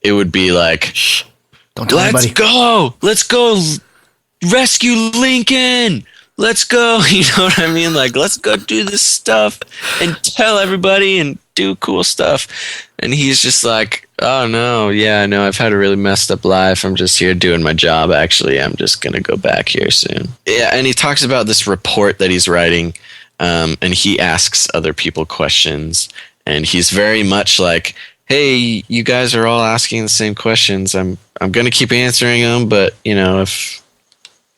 C: it would be like, shh,
D: don't tell anybody.
C: Let's go rescue Lincoln. Let's go. You know what I mean? Like, let's go do this stuff and tell everybody and do cool stuff. And he's just like, oh no, I've had a really messed up life. I'm just here doing my job. Actually, I'm just going to go back here soon. Yeah. And he talks about this report that he's writing. And he asks other people questions, and he's very much like, hey, you guys are all asking the same questions. I'm going to keep answering them, but if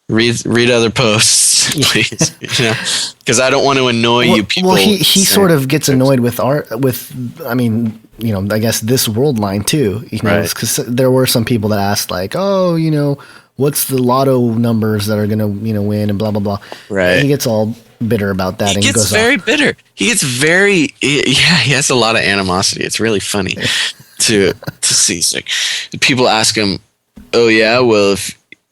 C: read other posts, please, because I don't want to annoy you people.
D: Well, he sort of gets annoyed with I guess this world line too, because there were some people that asked like, oh, what's the lotto numbers that are going to, win and blah, blah, blah.
C: Right.
D: And he gets all bitter about that.
C: He gets very bitter. He has a lot of animosity. It's really funny to see. It's like, people ask him, oh yeah, well,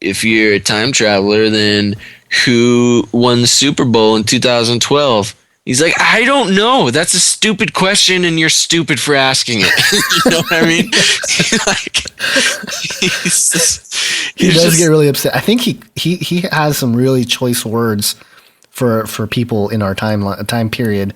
C: if you're a time traveler, then who won the Super Bowl in 2012? He's like, I don't know. That's a stupid question, and you're stupid for asking it. You know what I mean?
D: He does get really upset. I think he has some really choice words for people in our time period.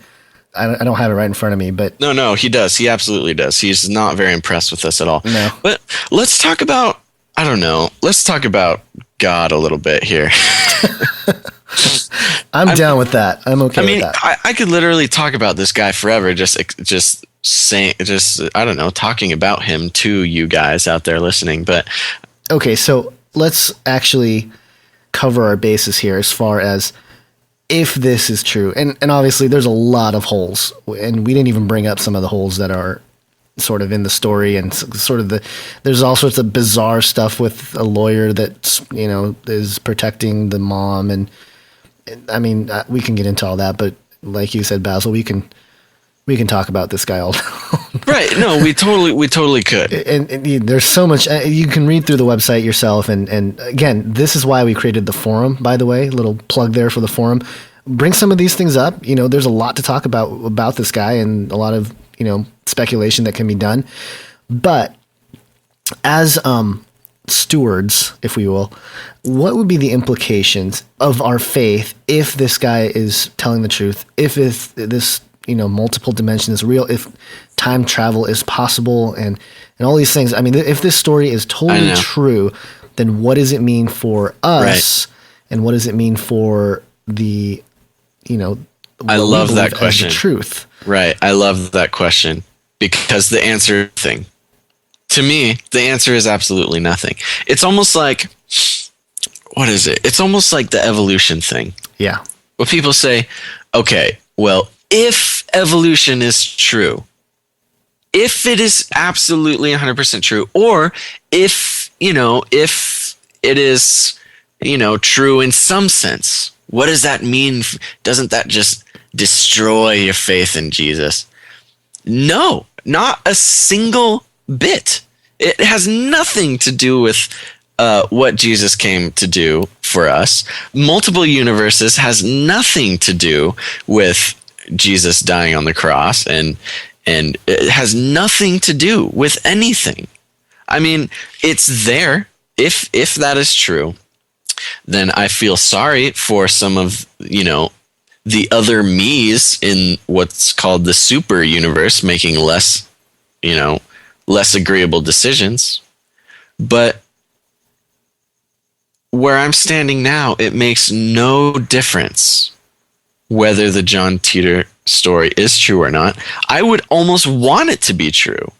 D: I don't have it right in front of me, but
C: no, he does. He absolutely does. He's not very impressed with us at all.
D: No.
C: But let's talk about, I don't know. Let's talk about God a little bit here.
D: I'm down with that. I'm okay with that.
C: I could literally talk about this guy forever. Just saying, I don't know, talking about him to you guys out there listening. But
D: okay, so let's actually cover our bases here as far as if this is true. And obviously there's a lot of holes, and we didn't even bring up some of the holes that are sort of in the story, and sort of there's all sorts of bizarre stuff with a lawyer that, you know, is protecting the mom. And I mean, we can get into all that, but like you said, Basil, we can talk about this guy all day.
C: Right. No, we totally could.
D: And there's so much you can read through the website yourself. And again, this is why we created the forum, by the way, little plug there for the forum. Bring some of these things up. You know, there's a lot to talk about this guy, and a lot of, you know, speculation that can be done. But as stewards, if we will, what would be the implications of our faith if this guy is telling the truth, if this, you know, multiple dimension is real, if time travel is possible, and all these things? I mean, if this story is totally true, then what does it mean for us? Right. And what does it mean for the, you know,
C: I love that question.
D: The truth.
C: Right. I love that question, because the answer thing. To me, the answer is absolutely nothing. It's almost like, what is it? It's almost like the evolution thing.
D: Yeah.
C: Where people say, okay, well, if evolution is true, if it is absolutely 100% true, or if it is, you know, true in some sense, what does that mean? Doesn't that just destroy your faith in Jesus? No, not a single bit. It has nothing to do with what Jesus came to do for us. Multiple universes has nothing to do with Jesus dying on the cross, and it has nothing to do with anything. I mean, it's there. If that is true, then I feel sorry for some of, you know, the other me's in what's called the super universe, making less agreeable decisions. But where I'm standing now, it makes no difference whether the John Titor story is true or not. I would almost want it to be true.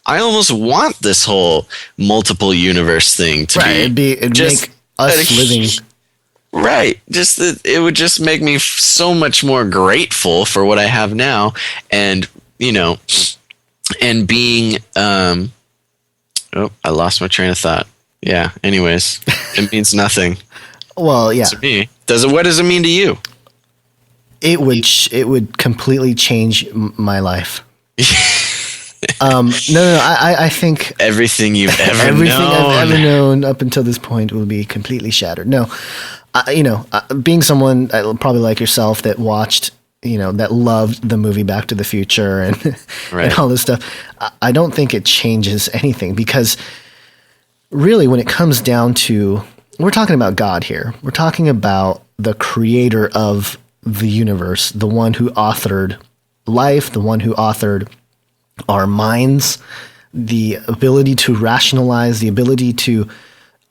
C: I almost want this whole multiple universe thing to be.
D: It'd make us living.
C: Right. Just that it would just make me so much more grateful for what I have now. And, you know, and being, I lost my train of thought. Yeah. Anyways, it means nothing.
D: Well, yeah.
C: To me. What does it mean to you?
D: It would completely change my life. No. I think
C: everything you've ever
D: everything
C: known.
D: I've ever known up until this point will be completely shattered. No, being someone probably like yourself that watched, you know, that loved the movie Back to the Future and
C: right.
D: and all this stuff, I don't think it changes anything, because really, when it comes down to, we're talking about God here. We're talking about the creator of the universe, the one who authored life, the one who authored our minds, the ability to rationalize, the ability to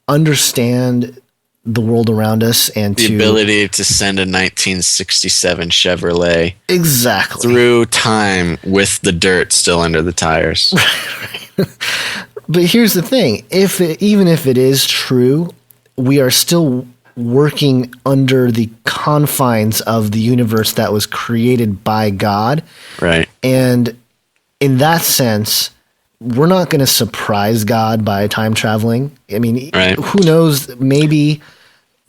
D: understand the world around us, and
C: the ability to send a 1967 Chevrolet
D: exactly
C: through time with the dirt still under the tires.
D: But here's the thing: even if it is true, we are still working under the confines of the universe that was created by God.
C: Right.
D: And in that sense, we're not going to surprise God by time traveling. I mean,
C: right.
D: Who knows? Maybe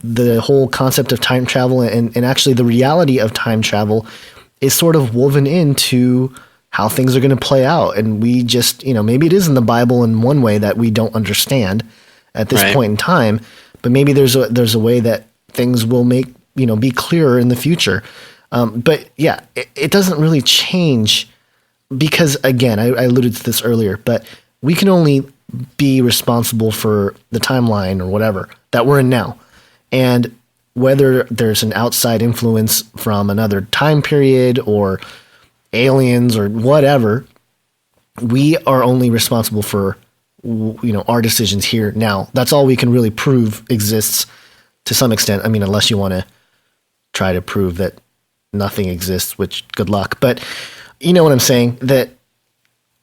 D: the whole concept of time travel and actually the reality of time travel is sort of woven into how things are going to play out. And we just, you know, maybe it is in the Bible in one way that we don't understand at this
C: right.
D: point in time, but maybe there's a way that things will be clearer in the future. But yeah, it doesn't really change because, again, I alluded to this earlier, but we can only be responsible for the timeline or whatever that we're in now. And whether there's an outside influence from another time period or aliens or whatever, we are only responsible for, our decisions here now. That's all we can really prove exists to some extent. I mean, unless you want to try to prove that nothing exists, which good luck. But you know what I'm saying, that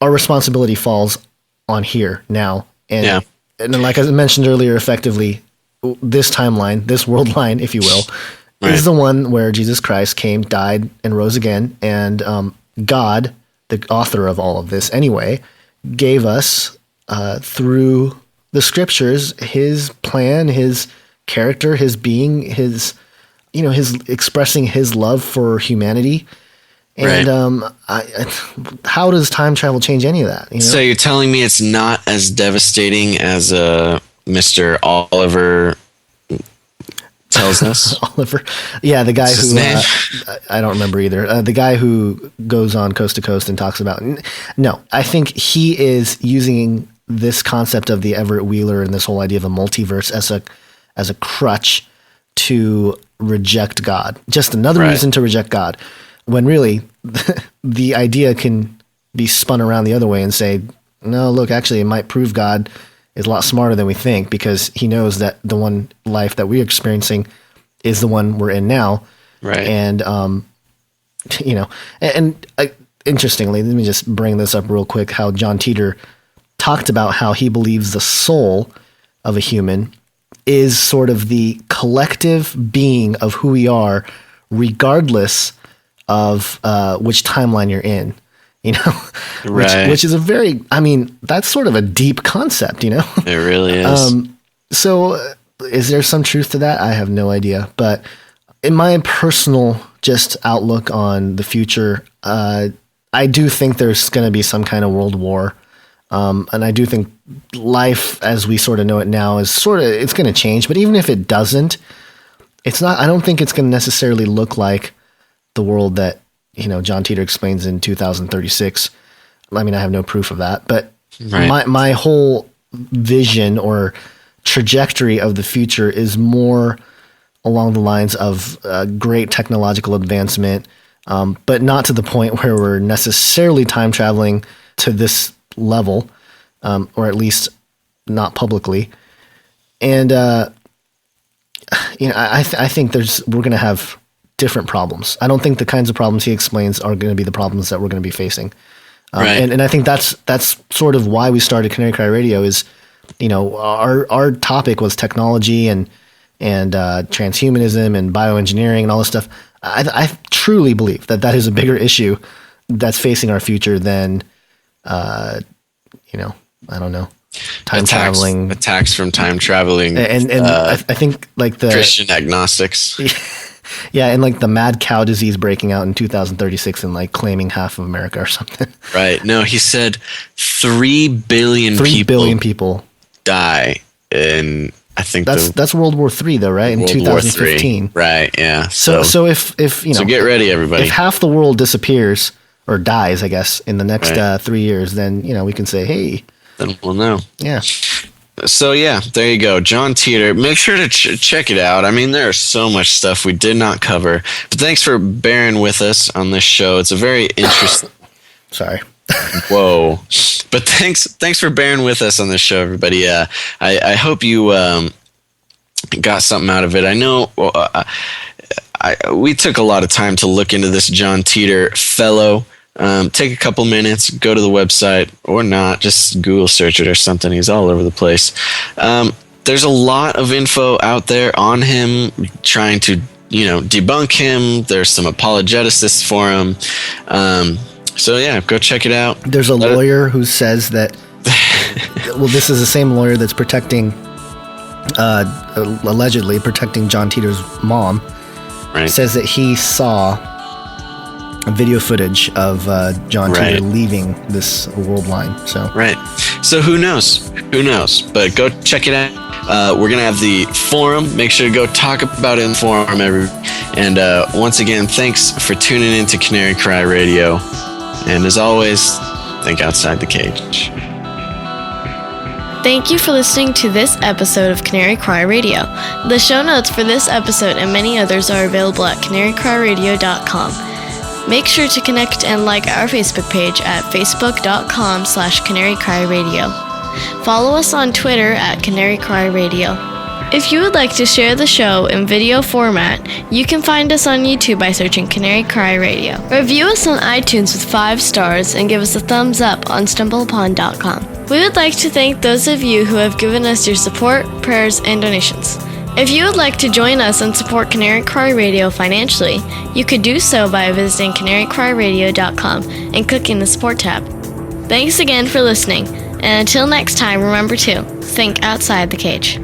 D: our responsibility falls on here now. And then, like I mentioned earlier, effectively, this timeline, this world line, if you will, is the one where Jesus Christ came, died, and rose again. And God, the author of all of this anyway, gave us through the scriptures his plan, his character, his being, his expressing his love for humanity. And how does time travel change any of that?
C: So you're telling me it's not as devastating as Mr. Oliver tells us?
D: Oliver, yeah, the guy who I don't remember either. The guy who goes on Coast to Coast and talks about. No, I think he is using this concept of the Everett Wheeler and this whole idea of a multiverse as a crutch to reject God. Just another reason to reject God. When really the idea can be spun around the other way and say, no, look, actually it might prove God is a lot smarter than we think, because he knows that the one life that we're experiencing is the one we're in now.
C: Right.
D: And, interestingly, let me just bring this up real quick, how John Titor talked about how he believes the soul of a human is sort of the collective being of who we are, regardless of which timeline you're in, which is a very, that's sort of a deep concept, It
C: really is.
D: So is there some truth to that? I have no idea. But in my personal just outlook on the future, I do think there's going to be some kind of world war. And I do think life as we sort of know it now is it's going to change. But even if it doesn't, I don't think it's going to necessarily look like the world that, John Titor explains in 2036. I have no proof of that, but my whole vision or trajectory of the future is more along the lines of great technological advancement, but not to the point where we're necessarily time traveling to this level, or at least not publicly. And, I think we're going to have different problems. I don't think the kinds of problems he explains are going to be the problems that we're going to be facing. And I think that's sort of why we started Canary Cry Radio is, our topic was technology and transhumanism and bioengineering and all this stuff. I truly believe that is a bigger issue that's facing our future than, I don't know, traveling
C: attacks from time traveling.
D: And I think like the
C: Christian agnostics.
D: Yeah, and like the mad cow disease breaking out in 2036 and like claiming half of America or something.
C: Right. No, he said 3 billion people die in, I think
D: that's World War III though, right? In 2015.
C: Right, yeah.
D: So if
C: So get ready, everybody.
D: If half the world disappears or dies, I guess, in the next 3 years, then we can say, hey.
C: Then we'll know.
D: Yeah.
C: So yeah, there you go, John Titor. Make sure to check it out. There's so much stuff we did not cover, but thanks for bearing with us on this show. It's a very interesting.
D: Sorry.
C: Whoa. But thanks for bearing with us on this show, everybody. I hope you got something out of it. I know we took a lot of time to look into this John Titor fellow. Take a couple minutes, go to the website, or not, just Google search it or something. He's all over the place. There's a lot of info out there on him, trying to, debunk him. There's some apologetics for him. So yeah, go check it out.
D: There's a lawyer who says that, well, this is the same lawyer that's allegedly protecting John Titor's mom.
C: Right.
D: Says that he saw video footage of John Titor leaving this world line. So
C: So who knows? But go check it out. We're going to have the forum. Make sure to go talk about it in the forum. And once again, thanks for tuning in to Canary Cry Radio. And as always, think outside the cage.
B: Thank you for listening to this episode of Canary Cry Radio. The show notes for this episode and many others are available at canarycryradio.com. Make sure to connect and like our Facebook page at facebook.com/canarycryradio. Follow us on Twitter at Canary Cry Radio. If you would like to share the show in video format, you can find us on YouTube by searching Canary Cry Radio. Review us on iTunes with 5 stars and give us a thumbs up on stumbleupon.com. We would like to thank those of you who have given us your support, prayers, and donations. If you would like to join us and support Canary Cry Radio financially, you could do so by visiting canarycryradio.com and clicking the support tab. Thanks again for listening, and until next time, remember to think outside the cage.